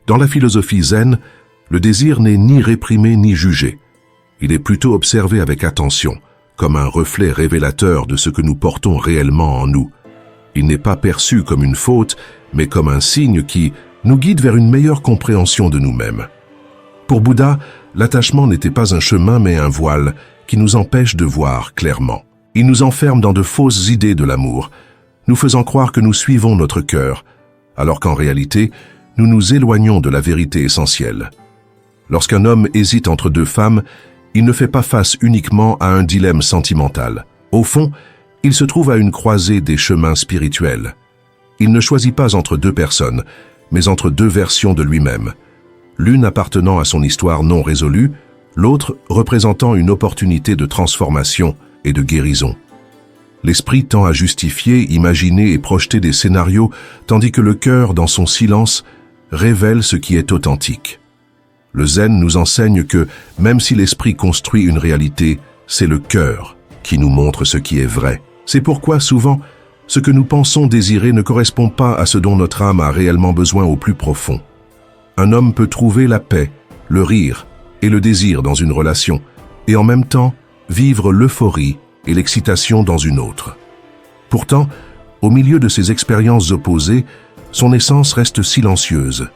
Dans la philosophie zen, le désir n'est ni réprimé ni jugé. Il est plutôt observé avec attention, comme un reflet révélateur de ce que nous portons réellement en nous. Il n'est pas perçu comme une faute, mais comme un signe qui nous guide vers une meilleure compréhension de nous-mêmes. Pour Bouddha, l'attachement n'était pas un chemin mais un voile qui nous empêche de voir clairement. Il nous enferme dans de fausses idées de l'amour, nous faisant croire que nous suivons notre cœur, alors qu'en réalité, nous nous éloignons de la vérité essentielle. Lorsqu'un homme hésite entre deux femmes, il ne fait pas face uniquement à un dilemme sentimental. Au fond, il se trouve à une croisée des chemins spirituels. Il ne choisit pas entre deux personnes, mais entre deux versions de lui-même. L'une appartenant à son histoire non résolue, l'autre représentant une opportunité de transformation et de guérison. L'esprit tend à justifier, imaginer et projeter des scénarios, tandis que le cœur, dans son silence, révèle ce qui est authentique. Le zen nous enseigne que, même si l'esprit construit une réalité, c'est le cœur qui nous montre ce qui est vrai. C'est pourquoi, souvent, ce que nous pensons désirer ne correspond pas à ce dont notre âme a réellement besoin au plus profond. Un homme peut trouver la paix, le rire et le désir dans une relation, et en même temps vivre l'euphorie et l'excitation dans une autre. Pourtant, au milieu de ces expériences opposées, son essence reste silencieuse,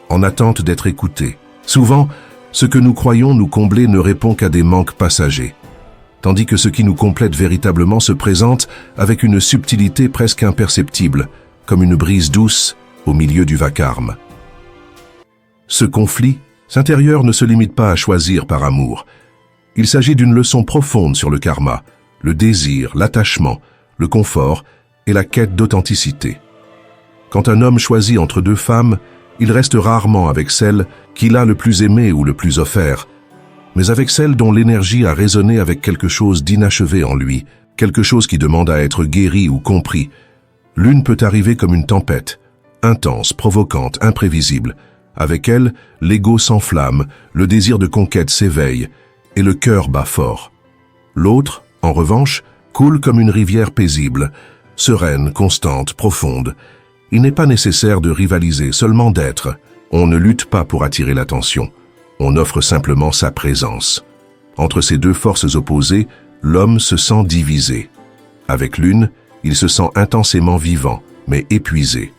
en attente d'être écoutée. Souvent, ce que nous croyons nous combler ne répond qu'à des manques passagers, tandis que ce qui nous complète véritablement se présente avec une subtilité presque imperceptible, comme une brise douce au milieu du vacarme. Ce conflit intérieur ne se limite pas à choisir par amour. Il s'agit d'une leçon profonde sur le karma, le désir, l'attachement, le confort et la quête d'authenticité. Quand un homme choisit entre deux femmes, il reste rarement avec celle qu'il a le plus aimée ou le plus offert, mais avec celle dont l'énergie a résonné avec quelque chose d'inachevé en lui, quelque chose qui demande à être guéri ou compris. L'une peut arriver comme une tempête, intense, provocante, imprévisible. Avec elle, l'ego s'enflamme, le désir de conquête s'éveille, et le cœur bat fort. L'autre, en revanche, coule comme une rivière paisible, sereine, constante, profonde. Il n'est pas nécessaire de rivaliser, seulement d'être. On ne lutte pas pour attirer l'attention. On offre simplement sa présence. Entre ces deux forces opposées, l'homme se sent divisé. Avec l'une, il se sent intensément vivant, mais épuisé.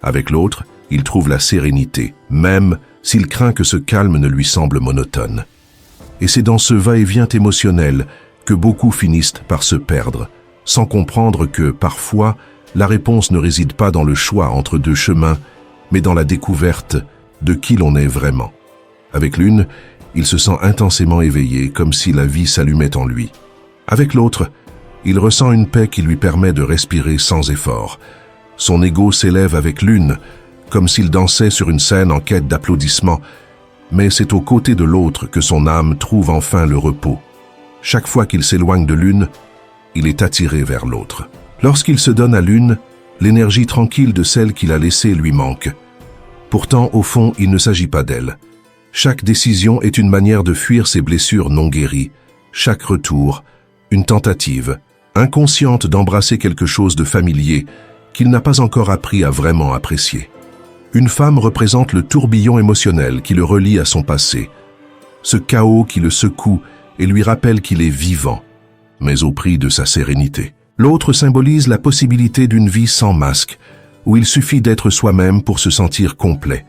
Avec l'autre, il trouve la sérénité, même s'il craint que ce calme ne lui semble monotone. Et c'est dans ce va-et-vient émotionnel que beaucoup finissent par se perdre, sans comprendre que, parfois, la réponse ne réside pas dans le choix entre deux chemins, mais dans la découverte de qui l'on est vraiment. Avec l'une, il se sent intensément éveillé, comme si la vie s'allumait en lui. Avec l'autre, il ressent une paix qui lui permet de respirer sans effort. Son ego s'élève avec l'une, comme s'il dansait sur une scène en quête d'applaudissements, mais c'est aux côtés de l'autre que son âme trouve enfin le repos. Chaque fois qu'il s'éloigne de l'une, il est attiré vers l'autre. Lorsqu'il se donne à l'une, l'énergie tranquille de celle qu'il a laissée lui manque. Pourtant, au fond, il ne s'agit pas d'elle. Chaque décision est une manière de fuir ses blessures non guéries. Chaque retour, une tentative, inconsciente d'embrasser quelque chose de familier qu'il n'a pas encore appris à vraiment apprécier. Une femme représente le tourbillon émotionnel qui le relie à son passé, ce chaos qui le secoue et lui rappelle qu'il est vivant, mais au prix de sa sérénité. L'autre symbolise la possibilité d'une vie sans masque, où il suffit d'être soi-même pour se sentir complet.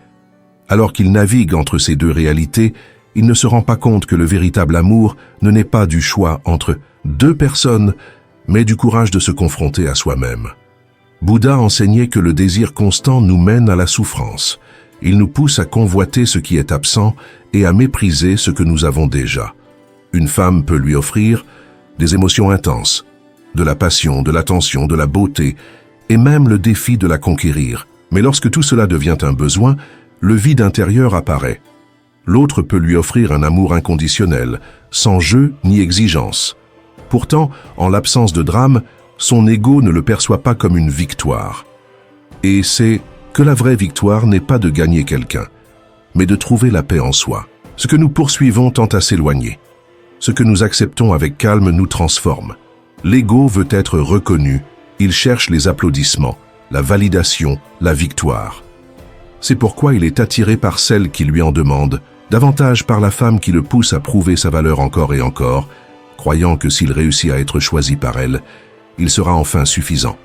Alors qu'il navigue entre ces deux réalités, il ne se rend pas compte que le véritable amour ne naît pas du choix entre deux personnes, mais du courage de se confronter à soi-même. Bouddha enseignait que le désir constant nous mène à la souffrance. Il nous pousse à convoiter ce qui est absent et à mépriser ce que nous avons déjà. Une femme peut lui offrir des émotions intenses, de la passion, de l'attention, de la beauté, et même le défi de la conquérir. Mais lorsque tout cela devient un besoin, le vide intérieur apparaît. L'autre peut lui offrir un amour inconditionnel, sans jeu ni exigence. Pourtant, en l'absence de drame, son ego ne le perçoit pas comme une victoire. Et c'est que la vraie victoire n'est pas de gagner quelqu'un, mais de trouver la paix en soi. Ce que nous poursuivons tend à s'éloigner. Ce que nous acceptons avec calme nous transforme. L'ego veut être reconnu, il cherche les applaudissements, la validation, la victoire. C'est pourquoi il est attiré par celle qui lui en demande, davantage par la femme qui le pousse à prouver sa valeur encore et encore, croyant que s'il réussit à être choisi par elle, il sera enfin suffisant.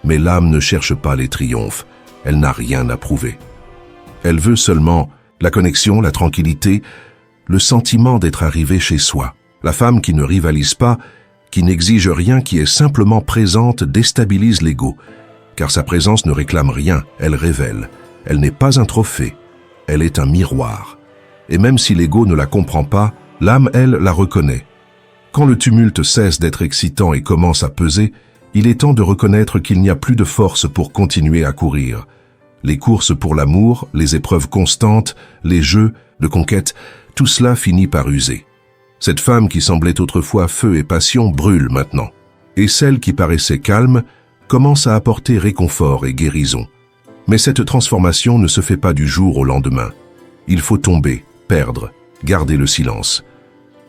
Mais l'âme ne cherche pas les triomphes, elle n'a rien à prouver. Elle veut seulement la connexion, la tranquillité, le sentiment d'être arrivé chez soi. La femme qui ne rivalise pas, qui n'exige rien, qui est simplement présente, déstabilise l'ego, car sa présence ne réclame rien, elle révèle. Elle n'est pas un trophée, elle est un miroir. Et même si l'ego ne la comprend pas, l'âme, elle, la reconnaît. Quand le tumulte cesse d'être excitant et commence à peser, il est temps de reconnaître qu'il n'y a plus de force pour continuer à courir. Les courses pour l'amour, les épreuves constantes, les jeux de conquête, tout cela finit par user. Cette femme qui semblait autrefois feu et passion brûle maintenant. Et celle qui paraissait calme commence à apporter réconfort et guérison. Mais cette transformation ne se fait pas du jour au lendemain. Il faut tomber, perdre, garder le silence.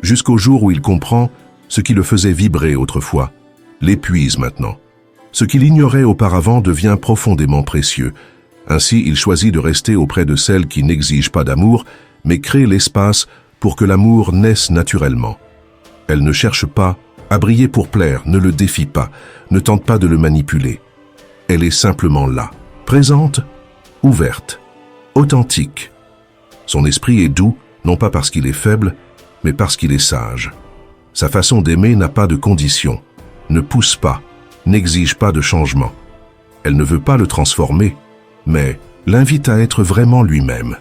Jusqu'au jour où il comprend ce qui le faisait vibrer autrefois, l'épuise maintenant. Ce qu'il ignorait auparavant devient profondément précieux. Ainsi, il choisit de rester auprès de celle qui n'exige pas d'amour, mais crée l'espace pour que l'amour naisse naturellement. Elle ne cherche pas à briller pour plaire, ne le défie pas, ne tente pas de le manipuler. Elle est simplement là, présente, ouverte, authentique. Son esprit est doux, non pas parce qu'il est faible, mais parce qu'il est sage. Sa façon d'aimer n'a pas de conditions, ne pousse pas, n'exige pas de changement. Elle ne veut pas le transformer, mais l'invite à être vraiment lui-même.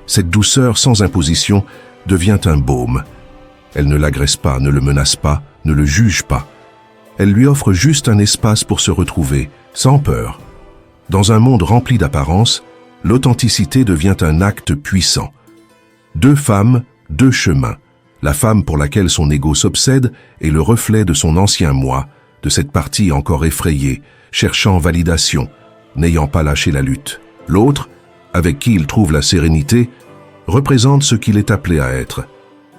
Cette douceur sans imposition devient un baume. Elle ne l'agresse pas, ne le menace pas, ne le juge pas. Elle lui offre juste un espace pour se retrouver, sans peur. Dans un monde rempli d'apparences, l'authenticité devient un acte puissant. Deux femmes, deux chemins. La femme pour laquelle son ego s'obsède est le reflet de son ancien moi, de cette partie encore effrayée, cherchant validation, n'ayant pas lâché la lutte. L'autre, avec qui il trouve la sérénité, représente ce qu'il est appelé à être.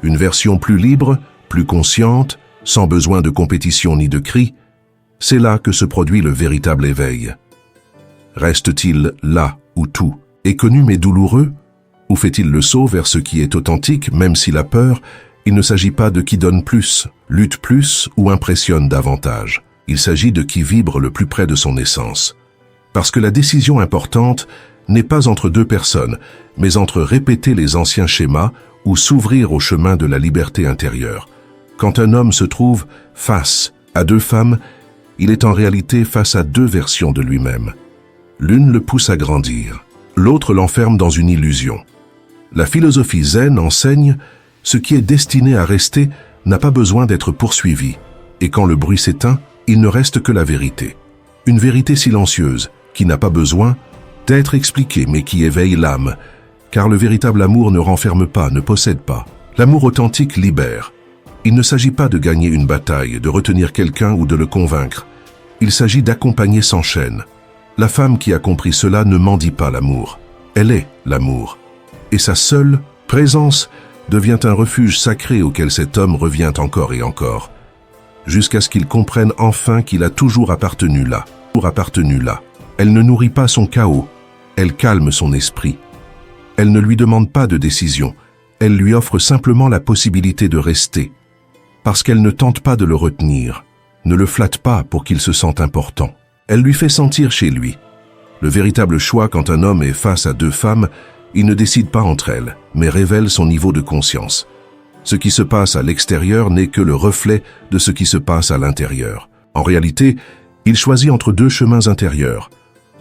Une version plus libre, plus consciente, sans besoin de compétition ni de cris. C'est là que se produit le véritable éveil. Reste-t-il là où tout est connu mais douloureux? Ou fait-il le saut vers ce qui est authentique, même s'il a peur? Il ne s'agit pas de qui donne plus, lutte plus ou impressionne davantage. Il s'agit de qui vibre le plus près de son essence. Parce que la décision importante n'est pas entre deux personnes, mais entre répéter les anciens schémas ou s'ouvrir au chemin de la liberté intérieure. Quand un homme se trouve face à deux femmes, il est en réalité face à deux versions de lui-même. L'une le pousse à grandir, l'autre l'enferme dans une illusion. La philosophie zen enseigne ce qui est destiné à rester n'a pas besoin d'être poursuivi, et quand le bruit s'éteint, il ne reste que la vérité. Une vérité silencieuse, qui n'a pas besoin d'être expliquée, mais qui éveille l'âme, car le véritable amour ne renferme pas, ne possède pas. L'amour authentique libère. Il ne s'agit pas de gagner une bataille, de retenir quelqu'un ou de le convaincre. Il s'agit d'accompagner sans chaîne. La femme qui a compris cela ne mendie pas l'amour. Elle est l'amour. Et sa seule présence devient un refuge sacré auquel cet homme revient encore et encore, jusqu'à ce qu'il comprenne enfin qu'il a toujours appartenu là. Elle ne nourrit pas son chaos, elle calme son esprit. Elle ne lui demande pas de décision, elle lui offre simplement la possibilité de rester, parce qu'elle ne tente pas de le retenir, ne le flatte pas pour qu'il se sente important. Elle lui fait sentir chez lui. Le véritable choix quand un homme est face à deux femmes, il ne décide pas entre elles, mais révèle son niveau de conscience. Ce qui se passe à l'extérieur n'est que le reflet de ce qui se passe à l'intérieur. En réalité, il choisit entre deux chemins intérieurs.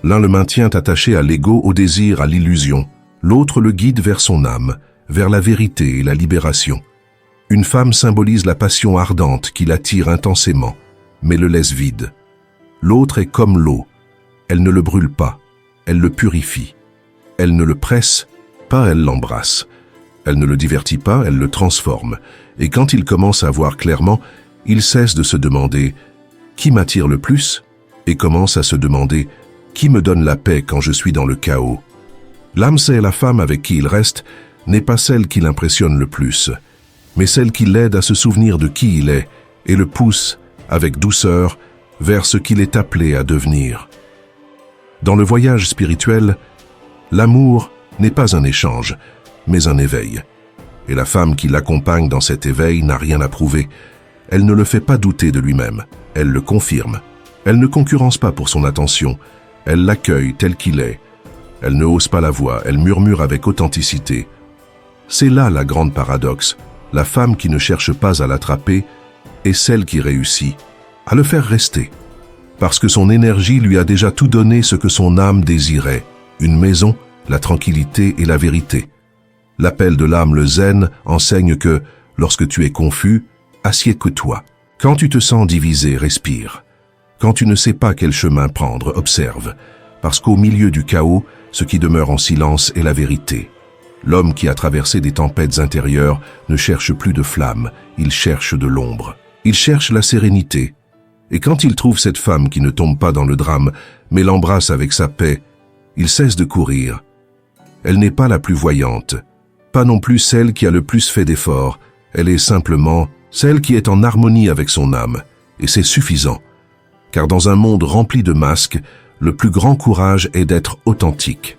L'un le maintient attaché à l'ego, au désir, à l'illusion. L'autre le guide vers son âme, vers la vérité et la libération. Une femme symbolise la passion ardente qui l'attire intensément, mais le laisse vide. L'autre est comme l'eau. Elle ne le brûle pas, elle le purifie. Elle ne le presse pas, elle l'embrasse. Elle ne le divertit pas, elle le transforme. Et quand il commence à voir clairement, il cesse de se demander « Qui m'attire le plus ?» et commence à se demander « Qui me donne la paix quand je suis dans le chaos ?» L'âme sait la femme avec qui il reste n'est pas celle qui l'impressionne le plus, mais celle qui l'aide à se souvenir de qui il est et le pousse, avec douceur, vers ce qu'il est appelé à devenir. Dans le voyage spirituel, L'amour n'est pas un échange, mais un éveil. Et la femme qui l'accompagne dans cet éveil n'a rien à prouver. Elle ne le fait pas douter de lui-même, elle le confirme. Elle ne concurrence pas pour son attention, elle l'accueille tel qu'il est. Elle ne hausse pas la voix, elle murmure avec authenticité. C'est là la grande paradoxe. La femme qui ne cherche pas à l'attraper est celle qui réussit à le faire rester. Parce que son énergie lui a déjà tout donné ce que son âme désirait. Une maison, la tranquillité et la vérité. L'appel de l'âme, le zen, enseigne que, lorsque tu es confus, assieds-toi. Quand tu te sens divisé, respire. Quand tu ne sais pas quel chemin prendre, observe. Parce qu'au milieu du chaos, ce qui demeure en silence est la vérité. L'homme qui a traversé des tempêtes intérieures ne cherche plus de flammes, il cherche de l'ombre. Il cherche la sérénité. Et quand il trouve cette femme qui ne tombe pas dans le drame, mais l'embrasse avec sa paix, il cesse de courir. Elle n'est pas la plus voyante, pas non plus celle qui a le plus fait d'efforts, elle est simplement celle qui est en harmonie avec son âme, et c'est suffisant. Car dans un monde rempli de masques, le plus grand courage est d'être authentique.